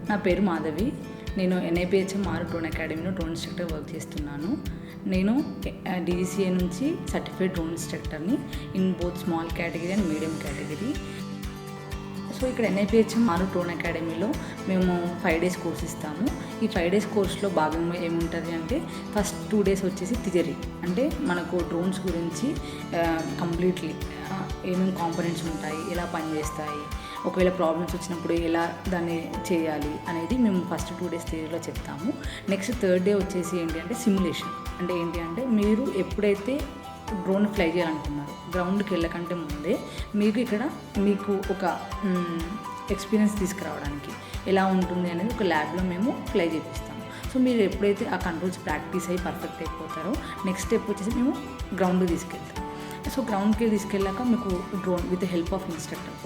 నా పేరు మాధవి. నేను ఎన్ఐపిహెచ్ఎం ఆర్ డ్రోన్ అకాడమీలో డ్రోన్ ఇన్స్ట్రక్టర్ వర్క్ చేస్తున్నాను. నేను డీజీసీఏ నుంచి సర్టిఫైడ్ డ్రోన్ ఇన్స్ట్రక్టర్ని in both small category and medium category. So ఇక్కడ ఎన్ఐపిహెచ్ఎం ఆర్ డ్రోన్ అకాడమీలో మేము 5 days కోర్స్ ఇస్తాము. ఈ 5 days కోర్స్లో భాగంగా ఏముంటుంది అంటే ఫస్ట్ 2 days వచ్చేసి థియరీ, అంటే మనకు డ్రోన్స్ గురించి కంప్లీట్లీ ఏమేమి కాంపోనెంట్స్ ఉంటాయి, ఎలా పనిచేస్తాయి, ఒకవేళ ప్రాబ్లమ్స్ వచ్చినప్పుడు ఎలా దాన్ని చేయాలి అనేది మేము ఫస్ట్ 2 days థియరీలో చెప్తాము. నెక్స్ట్ 3rd day వచ్చేసి ఏంటి అంటే సిమ్యులేషన్. అంటే ఏంటి అంటే మీరు ఎప్పుడైతే డ్రోన్ ఫ్లై చేయాలనుకున్నారు, గ్రౌండ్కి వెళ్ళకంటే ముందే మీకు ఒక ఎక్స్పీరియన్స్ తీసుకురావడానికి ఎలా ఉంటుంది అనేది ఒక ల్యాబ్లో మేము ఫ్లై చేపిస్తాము. సో మీరు ఎప్పుడైతే ఆ కంట్రోల్స్ ప్రాక్టీస్ అయ్యి పర్ఫెక్ట్ అయిపోతారో నెక్స్ట్ స్టెప్ వచ్చేసి మేము గ్రౌండ్కి తీసుకెళ్తాం. సో గ్రౌండ్కి తీసుకెళ్ళాక మీకు డ్రోన్ విత్ హెల్ప్ ఆఫ్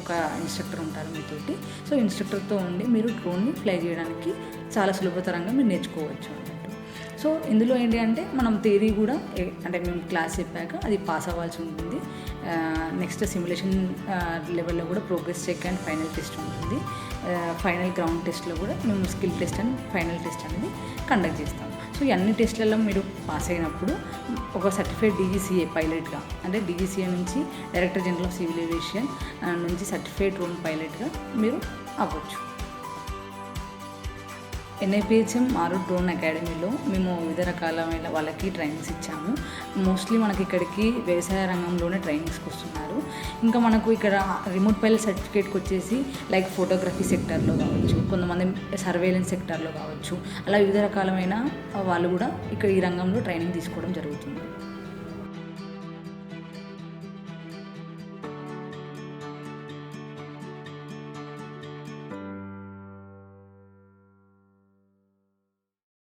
ఒక ఇన్స్ట్రక్టర్ ఉంటారు మీతోటి. సో ఇన్స్ట్రక్టర్తో ఉండి మీరు డ్రోన్ని ఫ్లై చేయడానికి చాలా సులభతరంగా మీరు నేర్చుకోవచ్చు అన్నట్టు. సో ఇందులో ఏంటి అంటే మనం థియరీ కూడా అంటే మేము క్లాస్ చెప్పాక అది పాస్ అవ్వాల్సి ఉంటుంది. నెక్స్ట్ సిమ్యులేషన్ లెవెల్లో కూడా progress check and final test ఉంటుంది. ఫైనల్ గ్రౌండ్ టెస్ట్లో కూడా మేము skill test and final test అనేది కండక్ట్ చేస్తాం. సో ఈ అన్ని టెస్ట్లలో మీరు పాస్ అయినప్పుడు ఒక సర్టిఫైడ్ డీజీసీఏ పైలట్గా, అంటే డీజీసీఏ నుంచి director general of civil aviation నుంచి సర్టిఫైడ్ డ్రోన్ పైలట్గా మీరు అవ్వచ్చు. ఎన్ఐపిహెచ్ఎం ఆర్ డ్రోన్ అకాడమీలో మేము వివిధ రకాలమైన వాళ్ళకి ట్రైనింగ్స్ ఇచ్చాము. మోస్ట్లీ మనకి ఇక్కడికి వ్యవసాయ రంగంలోనే ట్రైనింగ్స్కి వస్తున్నారు. ఇంకా మనకు ఇక్కడ రిమోట్ పైలట్ సర్టిఫికేట్కి వచ్చేసి లైక్ ఫోటోగ్రఫీ సెక్టర్లో కావచ్చు, కొంతమంది సర్వేలెన్స్ సెక్టర్లో కావచ్చు, అలా వివిధ రకాలమైన వాళ్ళు కూడా ఇక్కడ ఈ రంగంలో ట్రైనింగ్ తీసుకోవడం జరుగుతుంది.